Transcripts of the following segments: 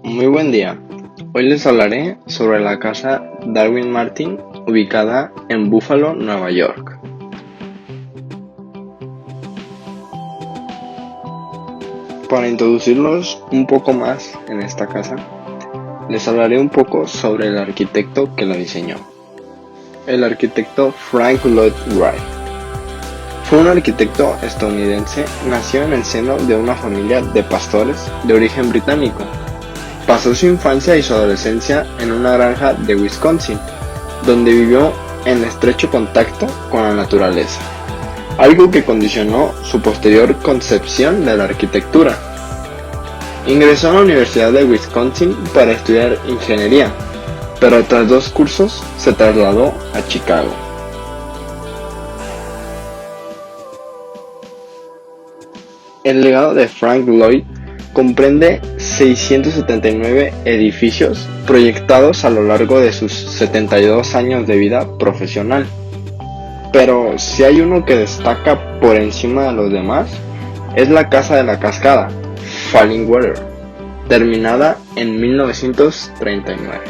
Muy buen día. Hoy les hablaré sobre la casa Darwin Martin ubicada en Buffalo, Nueva York. Para introducirlos un poco más en esta casa, les hablaré un poco sobre el arquitecto que la diseñó. El arquitecto Frank Lloyd Wright. Fue un arquitecto estadounidense, nació en el seno de una familia de pastores de origen británico. Pasó su infancia y su adolescencia en una granja de Wisconsin, donde vivió en estrecho contacto con la naturaleza, algo que condicionó su posterior concepción de la arquitectura. Ingresó a la Universidad de Wisconsin para estudiar ingeniería, pero tras 2 cursos se trasladó a Chicago. El legado de Frank Lloyd comprende 679 edificios proyectados a lo largo de sus 72 años de vida profesional. Pero si hay uno que destaca por encima de los demás, es la Casa de la Cascada, Fallingwater, terminada en 1939.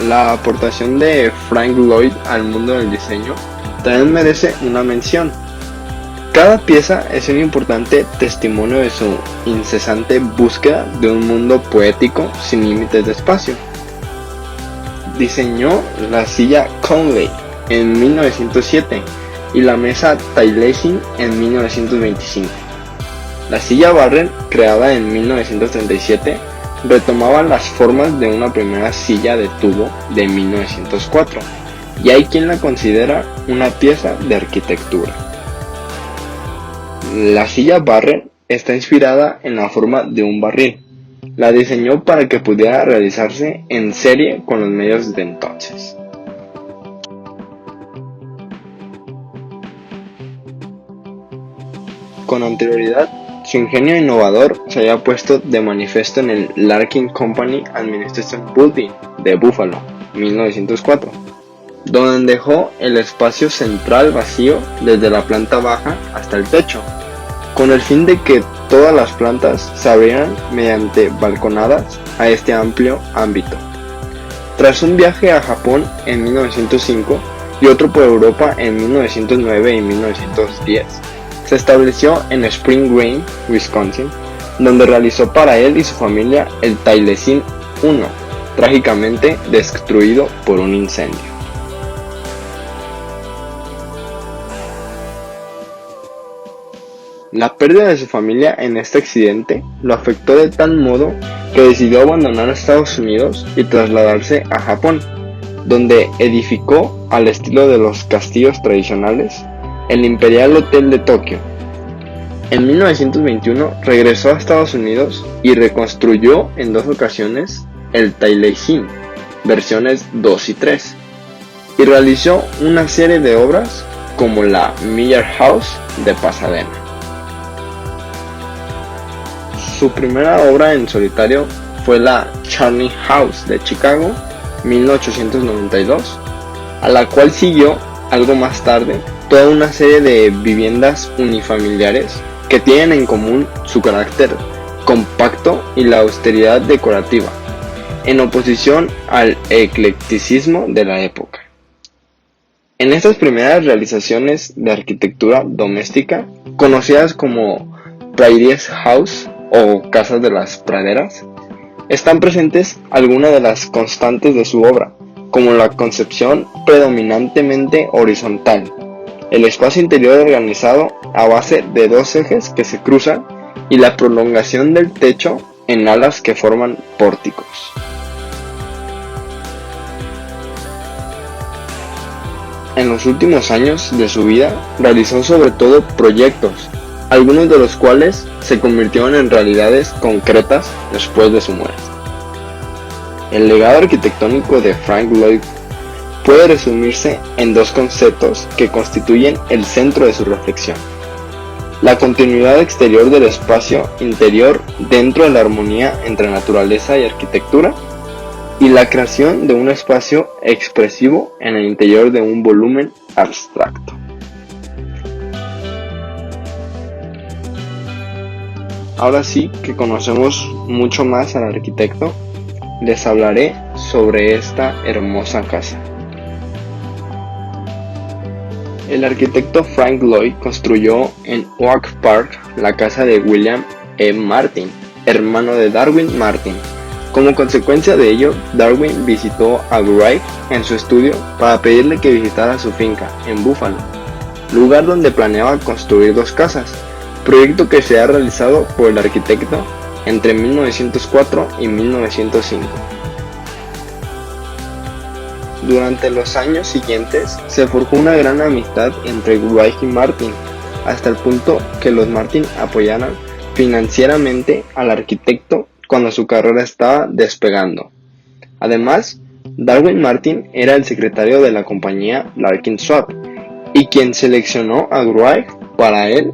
La aportación de Frank Lloyd al mundo del diseño también merece una mención. Cada pieza es un importante testimonio de su incesante búsqueda de un mundo poético sin límites de espacio. Diseñó la silla Conley en 1907 y la mesa Taliesin en 1925. La silla Barrett, creada en 1937, retomaba las formas de una primera silla de tubo de 1904, y hay quien la considera una pieza de arquitectura. La silla Barrett está inspirada en la forma de un barril. La diseñó para que pudiera realizarse en serie con los medios de entonces. Con anterioridad, su ingenio innovador se había puesto de manifiesto en el Larkin Company Administration Building de Buffalo, 1904, donde dejó el espacio central vacío desde la planta baja hasta el techo, con el fin de que todas las plantas se abrieran mediante balconadas a este amplio ámbito. Tras un viaje a Japón en 1905 y otro por Europa en 1909 y 1910, se estableció en Spring Green, Wisconsin, donde realizó para él y su familia el Taliesin 1, trágicamente destruido por un incendio. La pérdida de su familia en este accidente lo afectó de tal modo que decidió abandonar Estados Unidos y trasladarse a Japón, donde edificó, al estilo de los castillos tradicionales, el Imperial Hotel de Tokio. En 1921 regresó a Estados Unidos y reconstruyó en 2 ocasiones el Taliesin, versiones 2 y 3, y realizó una serie de obras como la Miller House de Pasadena. Su primera obra en solitario fue la Charney House de Chicago, 1892, a la cual siguió, algo más tarde, toda una serie de viviendas unifamiliares que tienen en común su carácter compacto y la austeridad decorativa, en oposición al eclecticismo de la época. En estas primeras realizaciones de arquitectura doméstica, conocidas como Prairies House o Casas de las Praderas, están presentes algunas de las constantes de su obra, como la concepción predominantemente horizontal, el espacio interior organizado a base de 2 ejes que se cruzan y la prolongación del techo en alas que forman pórticos. En los últimos años de su vida realizó sobre todo proyectos, algunos de los cuales se convirtieron en realidades concretas después de su muerte. El legado arquitectónico de Frank Lloyd puede resumirse en 2 conceptos que constituyen el centro de su reflexión: la continuidad exterior del espacio interior dentro de la armonía entre naturaleza y arquitectura, y la creación de un espacio expresivo en el interior de un volumen abstracto. Ahora sí que conocemos mucho más al arquitecto, les hablaré sobre esta hermosa casa. El arquitecto Frank Lloyd construyó en Oak Park la casa de William E. Martin, hermano de Darwin Martin. Como consecuencia de ello, Darwin visitó a Wright en su estudio para pedirle que visitara su finca en Buffalo, lugar donde planeaba construir 2 casas, proyecto que se ha realizado por el arquitecto entre 1904 y 1905. Durante los años siguientes se forjó una gran amistad entre Wright y Martin, hasta el punto que los Martin apoyaron financieramente al arquitecto cuando su carrera estaba despegando. Además, Darwin Martin era el secretario de la compañía Larkin Swab y quien seleccionó a Wright para él,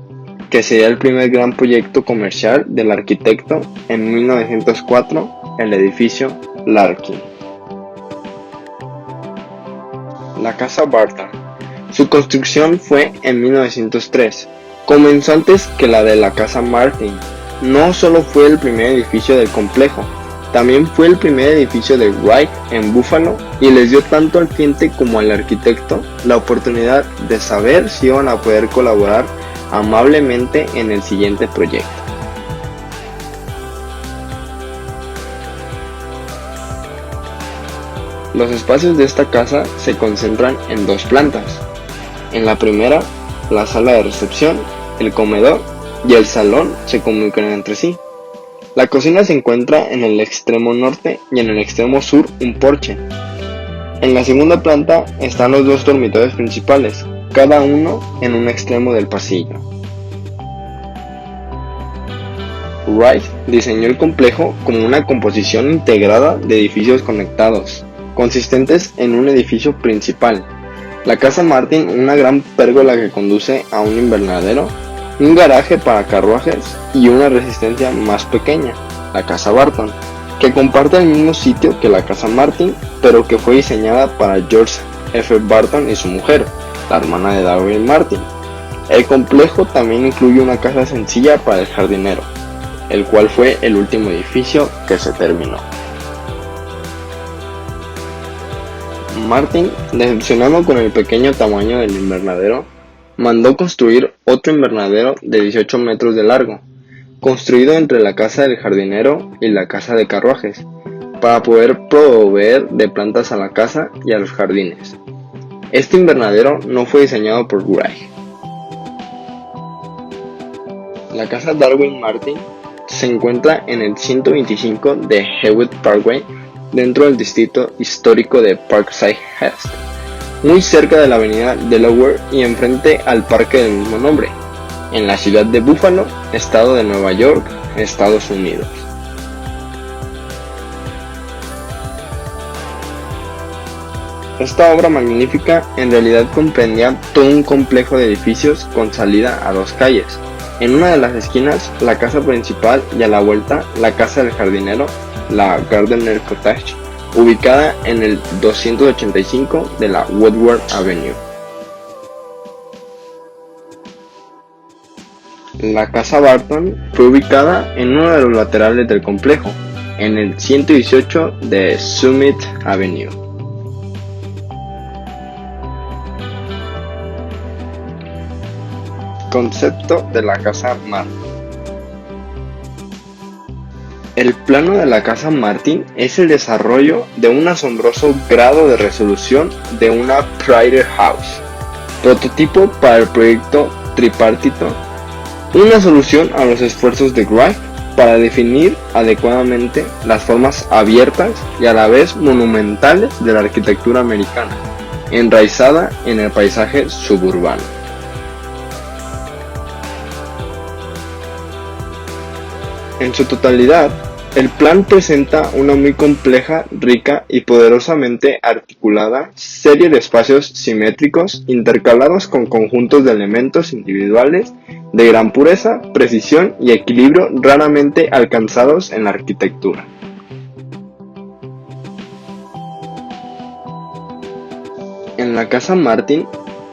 que sería el primer gran proyecto comercial del arquitecto en 1904, el edificio Larkin. La casa Barton. Su construcción fue en 1903. Comenzó antes que la de la casa Martin. No solo fue el primer edificio del complejo, también fue el primer edificio de Wright en Buffalo y les dio tanto al cliente como al arquitecto la oportunidad de saber si iban a poder colaborar amablemente en el siguiente proyecto. Los espacios de esta casa se concentran en 2 plantas. En la primera, la sala de recepción, el comedor y el salón se comunican entre sí. La cocina se encuentra en el extremo norte y en el extremo sur un porche. En la segunda planta están los 2 dormitorios principales, cada uno en un extremo del pasillo. Wright diseñó el complejo como una composición integrada de edificios conectados, consistentes en un edificio principal. La casa Martin, una gran pérgola que conduce a un invernadero, un garaje para carruajes y una residencia más pequeña, la casa Barton, que comparte el mismo sitio que la casa Martin, pero que fue diseñada para George F. Barton y su mujer, la hermana de Darwin Martin. El complejo también incluye una casa sencilla para el jardinero, el cual fue el último edificio que se terminó. Martin, decepcionado con el pequeño tamaño del invernadero, mandó construir otro invernadero de 18 metros de largo, construido entre la casa del jardinero y la casa de carruajes, para poder proveer de plantas a la casa y a los jardines. Este invernadero no fue diseñado por Wright. La casa Darwin Martin se encuentra en el 125 de Hewitt Parkway, dentro del distrito histórico de Parkside East, muy cerca de la avenida Delaware y enfrente al parque del mismo nombre, en la ciudad de Buffalo, estado de Nueva York, Estados Unidos. Esta obra magnífica en realidad comprendía todo un complejo de edificios con salida a 2 calles. En una de las esquinas, la casa principal, y a la vuelta, la casa del jardinero, la Gardner Cottage, ubicada en el 285 de la Woodward Avenue. La casa Barton fue ubicada en uno de los laterales del complejo, en el 118 de Summit Avenue. Concepto de la casa Martin. El plano de la casa Martin es el desarrollo de un asombroso grado de resolución de una Prairie House, prototipo para el proyecto tripartito, una solución a los esfuerzos de Wright para definir adecuadamente las formas abiertas y a la vez monumentales de la arquitectura americana, enraizada en el paisaje suburbano. En su totalidad, el plan presenta una muy compleja, rica y poderosamente articulada serie de espacios simétricos intercalados con conjuntos de elementos individuales de gran pureza, precisión y equilibrio raramente alcanzados en la arquitectura. En la casa Martin,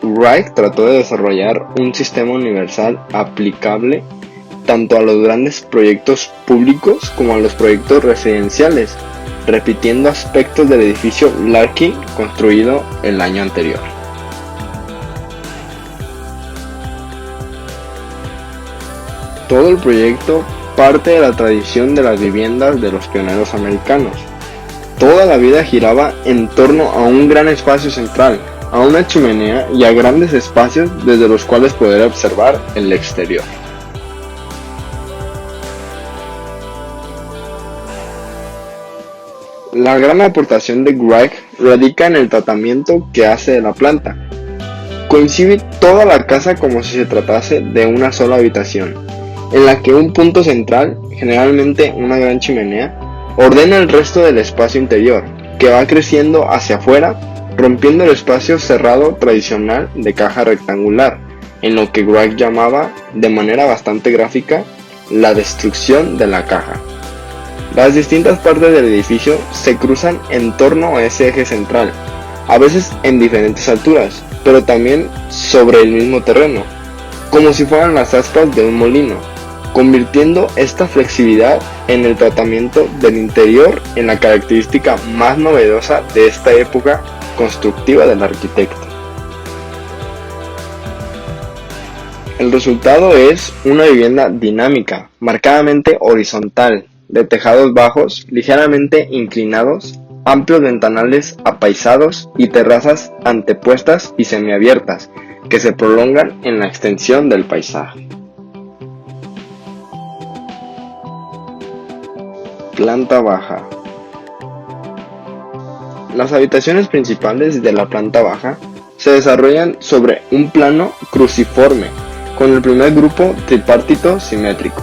Wright trató de desarrollar un sistema universal aplicable tanto a los grandes proyectos públicos como a los proyectos residenciales, repitiendo aspectos del edificio Larkin construido el año anterior. Todo el proyecto parte de la tradición de las viviendas de los pioneros americanos. Toda la vida giraba en torno a un gran espacio central, a una chimenea y a grandes espacios desde los cuales poder observar el exterior. La gran aportación de Wright radica en el tratamiento que hace de la planta. Concibe toda la casa como si se tratase de una sola habitación, en la que un punto central, generalmente una gran chimenea, ordena el resto del espacio interior, que va creciendo hacia afuera, rompiendo el espacio cerrado tradicional de caja rectangular, en lo que Wright llamaba, de manera bastante gráfica, la destrucción de la caja. Las distintas partes del edificio se cruzan en torno a ese eje central, a veces en diferentes alturas, pero también sobre el mismo terreno, como si fueran las aspas de un molino, convirtiendo esta flexibilidad en el tratamiento del interior en la característica más novedosa de esta época constructiva del arquitecto. El resultado es una vivienda dinámica, marcadamente horizontal, de tejados bajos, ligeramente inclinados, amplios ventanales apaisados y terrazas antepuestas y semiabiertas, que se prolongan en la extensión del paisaje. Planta baja. Las habitaciones principales de la planta baja se desarrollan sobre un plano cruciforme, con el primer grupo tripartito simétrico.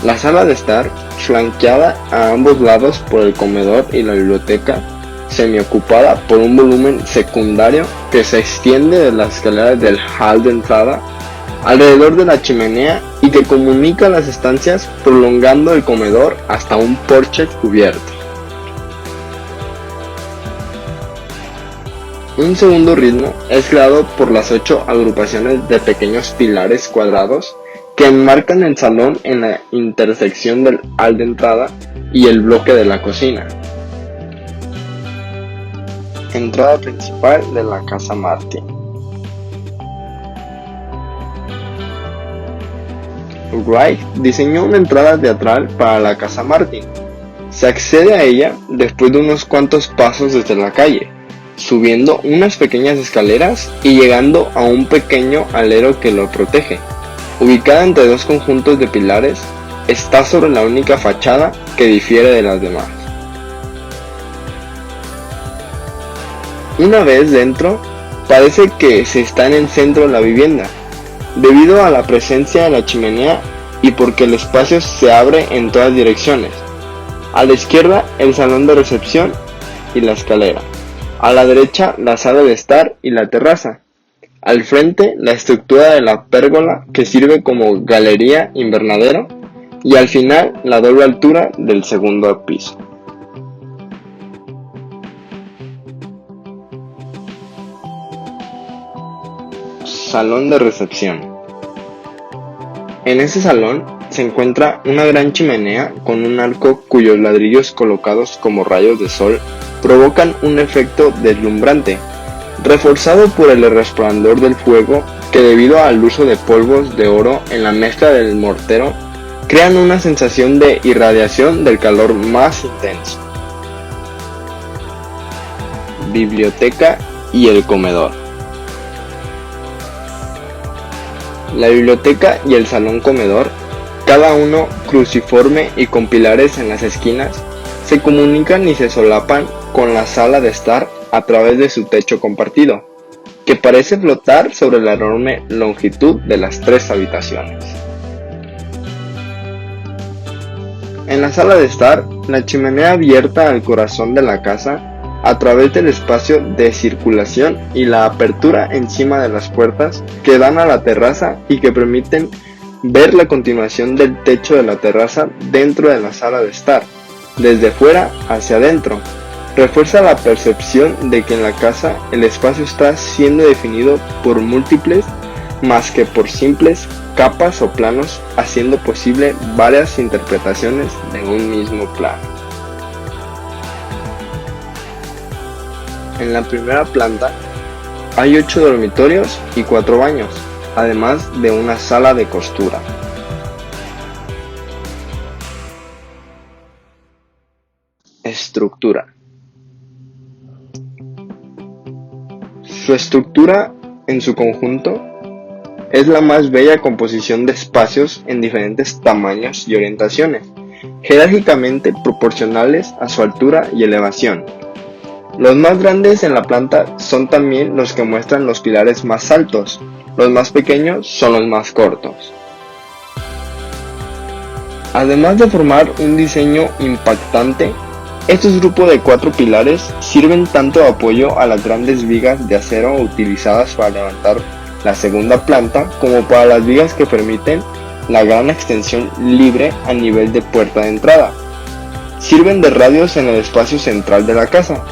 La sala de estar, flanqueada a ambos lados por el comedor y la biblioteca, semiocupada por un volumen secundario que se extiende de las escaleras del hall de entrada alrededor de la chimenea y que comunica las estancias prolongando el comedor hasta un porche cubierto. Un segundo ritmo es creado por las 8 agrupaciones de pequeños pilares cuadrados que enmarcan el salón en la intersección del hall de entrada y el bloque de la cocina. Entrada principal de la casa Martin. Wright diseñó una entrada teatral para la casa Martin. Se accede a ella después de unos cuantos pasos desde la calle, subiendo unas pequeñas escaleras y llegando a un pequeño alero que lo protege. Ubicada entre dos conjuntos de pilares, está sobre la única fachada que difiere de las demás. Una vez dentro, parece que se está en el centro de la vivienda, debido a la presencia de la chimenea y porque el espacio se abre en todas direcciones. A la izquierda, el salón de recepción y la escalera. A la derecha, la sala de estar y la terraza. Al frente, la estructura de la pérgola que sirve como galería invernadero. Y al final, la doble altura del segundo piso. Salón de recepción. En este salón se encuentra una gran chimenea con un arco cuyos ladrillos colocados como rayos de sol provocan un efecto deslumbrante, reforzado por el resplandor del fuego que, debido al uso de polvos de oro en la mezcla del mortero, crean una sensación de irradiación del calor más intenso. Biblioteca y el comedor. La biblioteca y el salón comedor, cada uno cruciforme y con pilares en las esquinas, se comunican y se solapan con la sala de estar a través de su techo compartido, que parece flotar sobre la enorme longitud de las 3 habitaciones. En la sala de estar, la chimenea abierta al corazón de la casa a través del espacio de circulación y la apertura encima de las puertas que dan a la terraza y que permiten ver la continuación del techo de la terraza dentro de la sala de estar, desde fuera hacia adentro. Refuerza la percepción de que en la casa el espacio está siendo definido por múltiples más que por simples capas o planos, haciendo posible varias interpretaciones de un mismo plano. En la primera planta hay 8 dormitorios y 4 baños, además de una sala de costura. Estructura. Su estructura en su conjunto es la más bella composición de espacios en diferentes tamaños y orientaciones, jerárquicamente proporcionales a su altura y elevación. Los más grandes en la planta son también los que muestran los pilares más altos, los más pequeños son los más cortos. Además de formar un diseño impactante, estos grupos de 4 pilares sirven tanto de apoyo a las grandes vigas de acero utilizadas para levantar la segunda planta como para las vigas que permiten la gran extensión libre a nivel de puerta de entrada. Sirven de radios en el espacio central de la casa.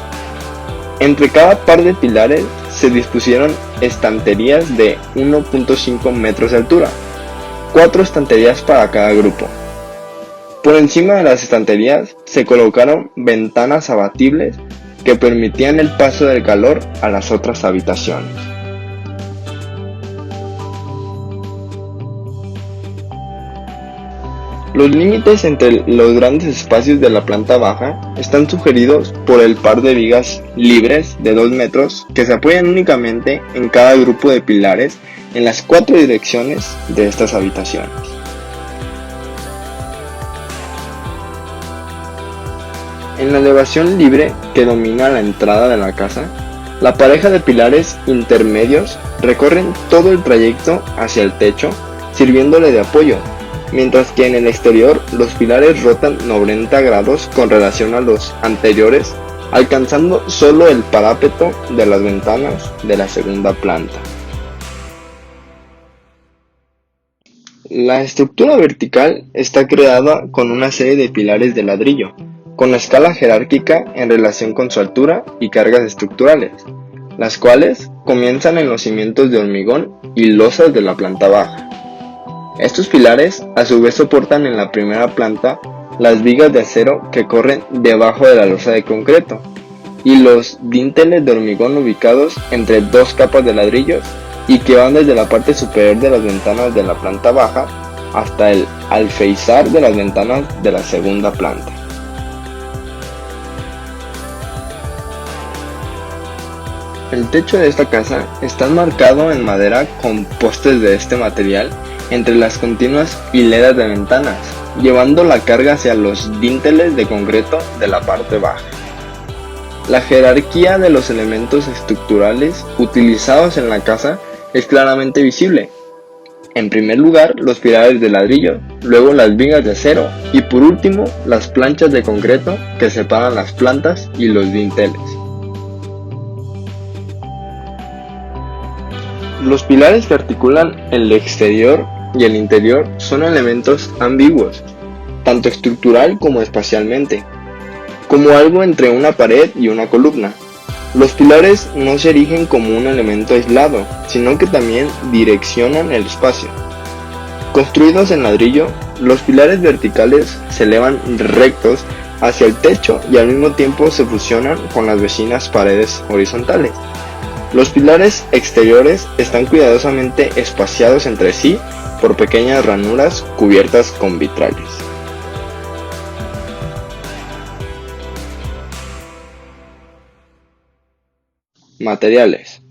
Entre cada par de pilares se dispusieron estanterías de 1.5 metros de altura, 4 estanterías para cada grupo. Por encima de las estanterías se colocaron ventanas abatibles que permitían el paso del calor a las otras habitaciones. Los límites entre los grandes espacios de la planta baja están sugeridos por el par de vigas libres de 2 metros que se apoyan únicamente en cada grupo de pilares en las 4 direcciones de estas habitaciones. En la elevación libre que domina la entrada de la casa, la pareja de pilares intermedios recorren todo el trayecto hacia el techo, sirviéndole de apoyo, mientras que en el exterior los pilares rotan 90 grados con relación a los anteriores, alcanzando solo el parapeto de las ventanas de la segunda planta. La estructura vertical está creada con una serie de pilares de ladrillo, con escala jerárquica en relación con su altura y cargas estructurales, las cuales comienzan en los cimientos de hormigón y losas de la planta baja. Estos pilares a su vez soportan en la primera planta las vigas de acero que corren debajo de la losa de concreto y los dinteles de hormigón ubicados entre 2 capas de ladrillos y que van desde la parte superior de las ventanas de la planta baja hasta el alféizar de las ventanas de la segunda planta. El techo de esta casa está enmarcado en madera con postes de este material entre las continuas hileras de ventanas, llevando la carga hacia los dinteles de concreto de la parte baja. La jerarquía de los elementos estructurales utilizados en la casa es claramente visible. En primer lugar, los pilares de ladrillo, luego las vigas de acero y por último, las planchas de concreto que separan las plantas y los dinteles. Los pilares que articulan el exterior y el interior son elementos ambiguos, tanto estructural como espacialmente, como algo entre una pared y una columna. Los pilares no se erigen como un elemento aislado, sino que también direccionan el espacio. Construidos en ladrillo, los pilares verticales se elevan rectos hacia el techo y al mismo tiempo se fusionan con las vecinas paredes horizontales. Los pilares exteriores están cuidadosamente espaciados entre sí por pequeñas ranuras cubiertas con vitrales. Materiales.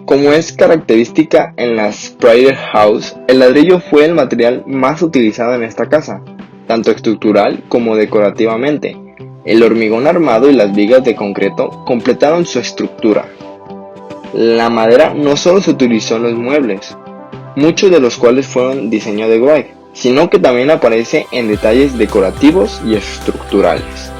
Como es característica en las Pryor House, el ladrillo fue el material más utilizado en esta casa, tanto estructural como decorativamente. El hormigón armado y las vigas de concreto completaron su estructura. La madera no solo se utilizó en los muebles, muchos de los cuales fueron diseño de Wright, sino que también aparece en detalles decorativos y estructurales.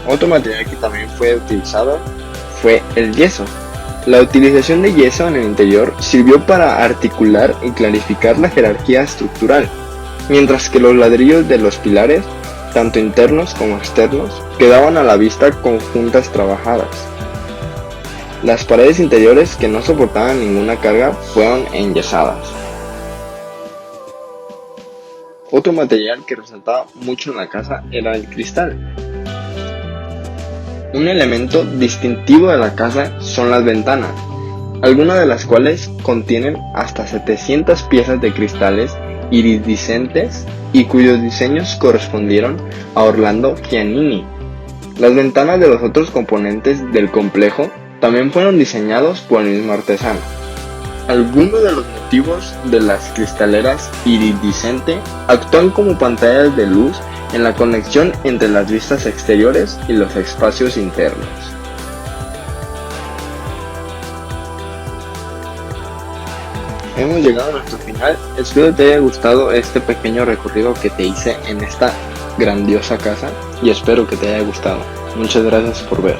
Otro material que también fue utilizado fue el yeso. La utilización de yeso en el interior sirvió para articular y clarificar la jerarquía estructural, mientras que los ladrillos de los pilares tanto internos como externos, que daban a la vista con juntas trabajadas. Las paredes interiores, que no soportaban ninguna carga, fueron enyesadas. Otro material que resaltaba mucho en la casa era el cristal. Un elemento distintivo de la casa son las ventanas, algunas de las cuales contienen hasta 700 piezas de cristales iridiscentes y cuyos diseños correspondieron a Orlando Giannini. Las ventanas de los otros componentes del complejo también fueron diseñados por el mismo artesano. Algunos de los motivos de las cristaleras iridiscente actúan como pantallas de luz en la conexión entre las vistas exteriores y los espacios internos. Hemos llegado a nuestro final. Espero te haya gustado este pequeño recorrido que te hice en esta grandiosa casa y espero que te haya gustado. Muchas gracias por ver.